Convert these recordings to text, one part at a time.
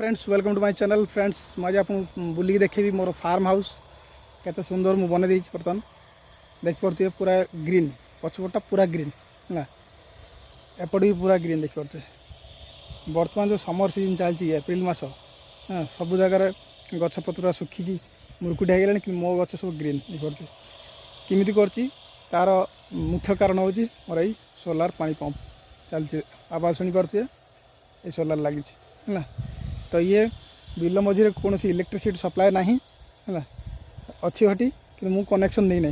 Friends welcome to my channel friends मुझे आप बुलिक देखेबी मोर farm house केते सुंदर मु बने देइछ बर्तन देख पड़ते पूरा ग्रीन पछपटा पूरा ग्रीन है एपट भी पूरा ग्रीन देख पड़ते बर्तमान जो समर सीजन चलती एप्रिल मास हाँ सब जगार गछपत्र सुखिकी मुरकुटी हो कि मो गछ सब ग्रीन देख पड़ते किमिति करछि तार मुख्य कारण हूँ मोर ये सोलार पानी पंप चलती आवाज शुणी पारे ये सोलार लगी है तो ये बिल मझे कौन इलेक्ट्रिसिटी सप्लाए ना है अच्छी हटी कि मु कनेक्शन नहीं ना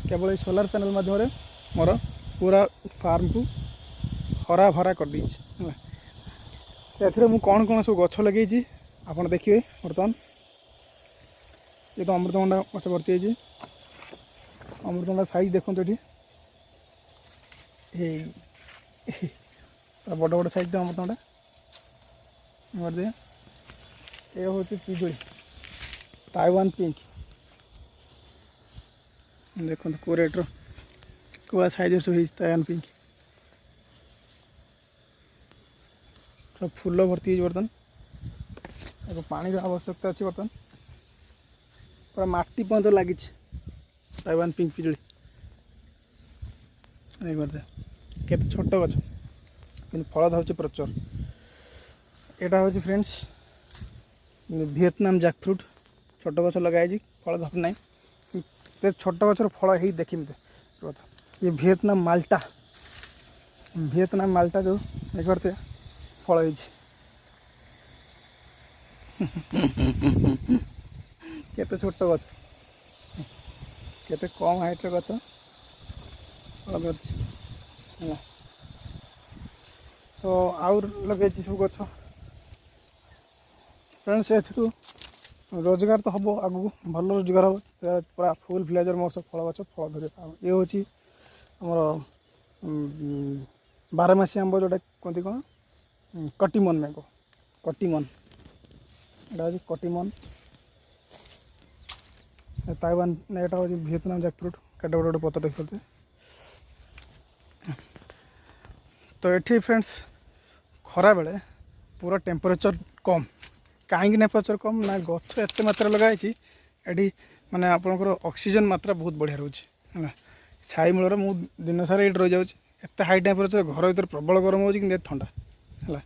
केवल सोलार पैनल माध्यम मोर पूरा फार्म को हरा भरा कर दी कौन कौन सब गछ लगे आप देखिए बर्तमान ये तो अमृतभंडा गछ भर्ती है अमृतभंडा साइज देखो ये बड़ बड़ साइज तो अमृतभंडा ये हूँ पिजुड़ी ताइवान पिंक देखो को रेट्र कौआ साइज सब ताइवान पिंक सब फूल भर्ती है बर्तन पानी आवश्यकता अच्छी बर्तन पूरा माटी पर्यंत लगी ताइवान पिंक पिजुड़ी केते छोट गछ कि फल धरुचे प्रचुर यहाँ हूँ फ्रेंड्स वियतनाम जैकफ्रूट छोट गछ लगाई फल धर ना छोट गचर फल ही देखी ये वियतनाम माल्टा जो देखते फल केते छोट गछ केते कम हाइट गछ फल धर तो आउर लगे सब गछ फ्रेंड्स ये रोजगार तो हम आगू भल रोजगार हम पूरा फुल फ्लेजर मोर सब फल गछ फल धर ये हूँ आम 12 आंब जोटा कहते कौन कटिमन मैंगो कटिमन यहाँ हूँ कटिमन ताइवान यहाँ हूँ वियतनाम जैकफ्रूट केटे गोटे गोटे पत्र देखते तो ये फ्रेंड्स खरा बेले पूरा टेम्परेचर कम कहीं टेम्परेचर कम ना गछ एत मात्रा लगाई ये माने आपंकर ऑक्सीजन मात्रा बहुत बढ़िया रोचे है छाई मूल मु दिन सारा ये रही जाऊँगी एत हाई टेम्परेचर घर भर प्रबल गरम हो कि ठंडा है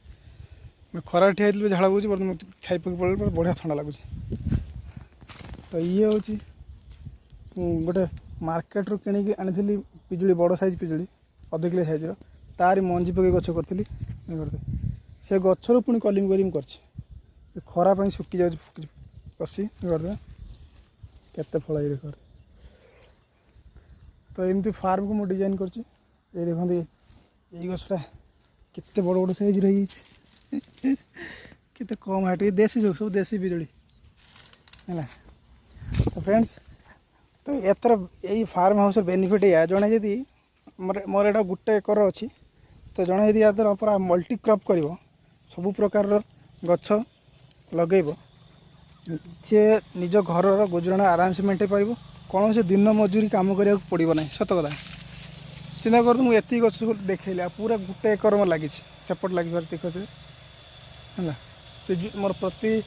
मैं खरा ठिया झाड़ बोझी बर्तमान छाई पक पड़े बढ़िया ठंडा लगुच तो ये हूँ गोटे मार्केट रू कि आनी पिजुड़ी बड़ साइज पिजुड़ी अध किलो साइज तारी मंजी पकई गछ करी से गचर पुणी कलिम करी कर खरा सुखी जा पशी करदे केते फल ये देख तो एमती फार्म को मुझे डिजाइन कर देखते ये गछटा केते बड़ बड़ साइज रही केते कम हाइट देसी सब देसी बिजुड़ी है तो फ्रेंड्स तो एतर यही फार्म हाउस बेनिफिट या जड़े जदि मोर एटा गोटे एकर अच्छी तो जड़े यदि याद पूरा मल्टी क्रॉप कर सबु प्रकार गछ लगेब सी निज घर गुजराण आराम से मेंटेन पार कौन से दिन मजूरी काम करा पड़ो ना सत कथा चिंता कर मुझे एति गछ देखा पूरा गोटे एकर मोर लगी सेपट लगे देखते है मोर प्रति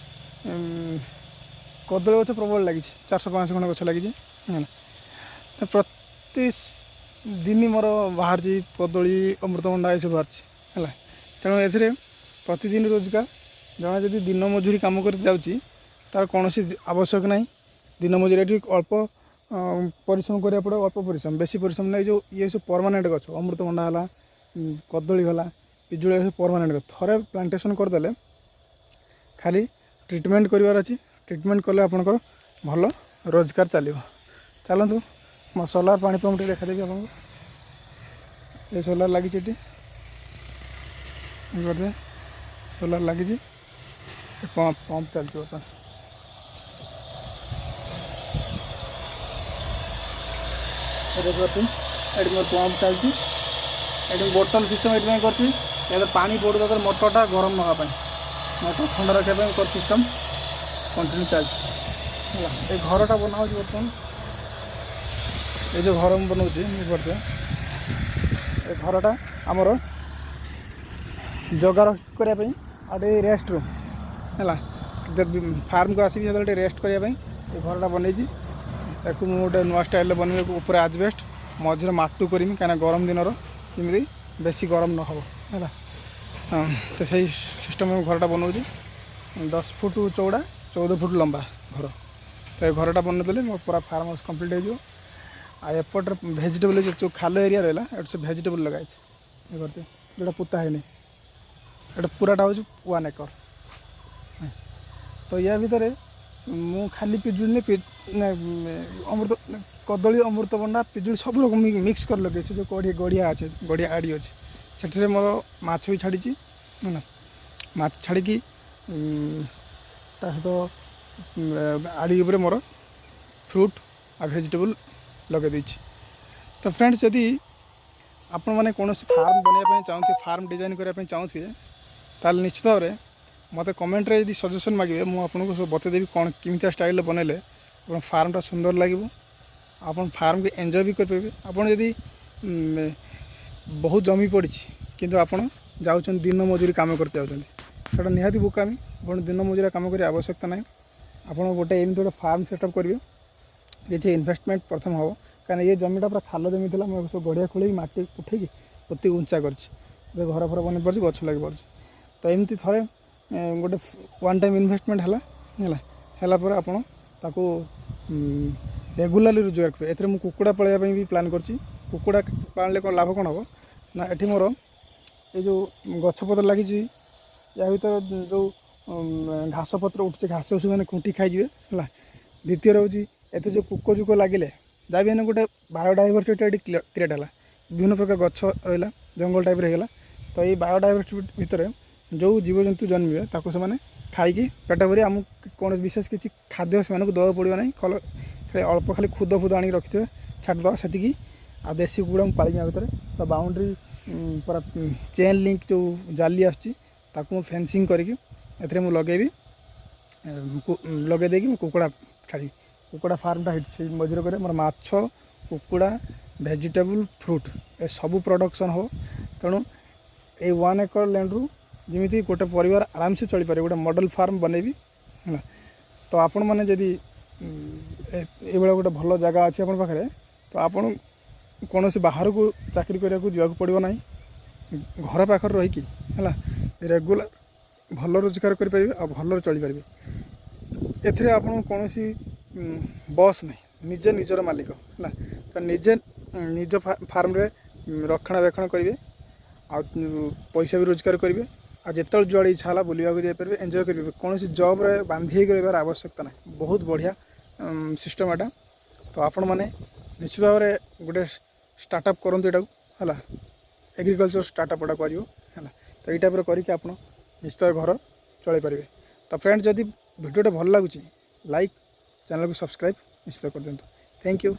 कदली गछ प्रबल लगी 400-500 खंड गछ लगी है तो प्रति दिन मोर बाहर कदली अमृतभंडा ये सब बाहर है तेणु ए प्रतिदिन रोजगार जड़े जदि दिन मजूरी कम कर जाऊँगी तार कौन आवश्यक ना दिन मजूरी अल्प परिश्रम करा पड़े अल्प परिश्रम बेसी परिश्रम नहीं जो ये सब परमानेंट गछ अमृतभंडा है कदली गला पिजुड़ी सब परमानेंट गछ थे प्लांटेशन करदे खाली ट्रिटमेंट करार अच्छी ट्रिटमेंट कले आपंकर भल रोजगार चलो चलतु मो सोलार पानी पंप देखादेवी आपको ये सोलार लगी सोलार लगी पंप चलती बर्तमान देखते ये मोर पंप चलती बोतल सिस्टम ये कर पानी पड़ू तर मोटरटा गरम नापी मोटर ठंडा रखापी सिस्टम कंटिन्यू चलती ये घरटा बना बर्तमान ये जो घर बनाऊँगी देखते ये घरटा आमर जगा करने रेस्ट रूम फार्म को आसबि जो रेस्ट करने घरटा बनई ताकू मुझे गोटे नुआ स्टाइल बनवे ऊपर आजबेस्ट मझे माटू करमी कहीं गरम दिन जमी बेसी गरम न हो है। तो सही सिस्टम घरटा बनाऊँ 10 फुट चौड़ा 14 फुट लंबा घर। तो ये घरटा बनदेले मो पूरा फार्म हाउस कम्प्लीट हो एपटर भेजिटेबल जो खाल एरिया रहा से भेजिटेबल लगाई करते जोटा पोता है ये पूराटा हूँ 1 एकर। तो या भितर मु खाली पिजुली अमृत कदली अमृतभंडा पिजुली सब रकम मिक्स कर लगे जो गड़िया अच्छे गड़िया आड़ी अच्छे से मोर माछ भी छाड़ी है माछ छाड़ी सहित आड़ी उपरे मोर फ्रूट आ भेजिटेबल लगे दी। तो फ्रेंड्स जदि आपण मैंने कौन फार्म बनवाई चाहते फार्म डिजाइन करने चाहूथे ताल निश्चित भाव में मत कमेंट रे यदि सजेशन मांगे मुझे आपको सब बतईदेवी कौन किमिया स्टाइल बनइले आप फार्मटा सुंदर लगे आप फार्म के एंजॉय भी करेंगे। आपड़ यदि बहुत जमी पड़ी किंतु आपड़ जाऊँ दिन मजूरी काम करते जाऊँ निहाती बोकामी आप दिन मजूरी काम कर आवश्यकता ना आप गोटे एमती गोटे फार्म सेटअप करेंगे किसी इन्वेस्टमेंट प्रथम हम कहीं ये जमीटा पूरा खाल जमी थी मैं सब गड़िया खोल माटी उठे पोती उंचा कर घर फर बन पार्टी गच लगी पार्टी। तो एमती थे गोटे 1 टाइम इन्वेस्टमेंट है आप रेगुलाली रोजगार करें। एथरे मु कुकुड़ा पालैया भी प्लान करछि। कुकुड़ा पालले कौन लाभ कौन हम ना एठी मोर ये जो गछपत्र लगी या भर जो घास पत्र उठे घास उस मैंने खुंटी खाईजे है। द्वितीय रोचे एत जो पोक जोक लगे जहाँ भी गोटे बायोडाइवर्सिटी क्रिएट है विभिन्न प्रकार गछ रहा जंगल टाइप रहीगला। तो ये बायोडाइवर्सिटी भितर जो जीवजंतु जन्मे ताको से खाई पेट भरी आम कौन विशेष किसी खाद्य से दवा पड़ो ना खाली अल्प खाली खुद फुद आनी रखि छाड़द से आ देसी कुकुड़ा पाली भितर। तो बाउंड्री पूरा चेन लिंक जो जाली आसू फेंसिंग करके लगेबी लगे देकी कुकुड़ा छाड़ी कुकुड़ा फार्मटा मझे करे मोर माछ कुकुड़ा भेजिटेबल फ्रूट ए सबू प्रोडक्शन हो। तेणु ये 1 एकर लैंड रु जमी गोटे परिवार आराम से चली पारे गोटे मॉडल फार्म बनैबी है। तो आपण मैंने जदि ये गोटे भल जगह अच्छी आप पाखे तो आप कौन से बाहर को चाकरी करने को जावाक पड़ो ना घर पाखर रहीकि है रेगुलर भल रोजगार करेंगे आ भल चली पारे। एथिरे आप कौन बस नहीं निजे निजर मालिक है तो निजे निज फार्म रे रक्षणाबेक्षण करेंगे आ पैसा भी रोजगार करेंगे आ जिते जुआड़े इच्छा है बुलवाक जापर एंजॉय करेंगे कौन जॉब रे बांधी कर आवश्यकता ना। बहुत बढ़िया सिस्टम एटा। तो आपण मैंने निश्चित भाव में गोटे स्टार्टअप करूँ यहाँ है एग्रीकल्चर स्टार्टअप एटा कर। तो ये टाइप करके आप निश्चित घर चल पारे। तो फ्रेंड्स जदि वीडियोटा भल लगुच लाइक चैनल को सब्सक्राइब निश्चित कर दिंतु। Thank you.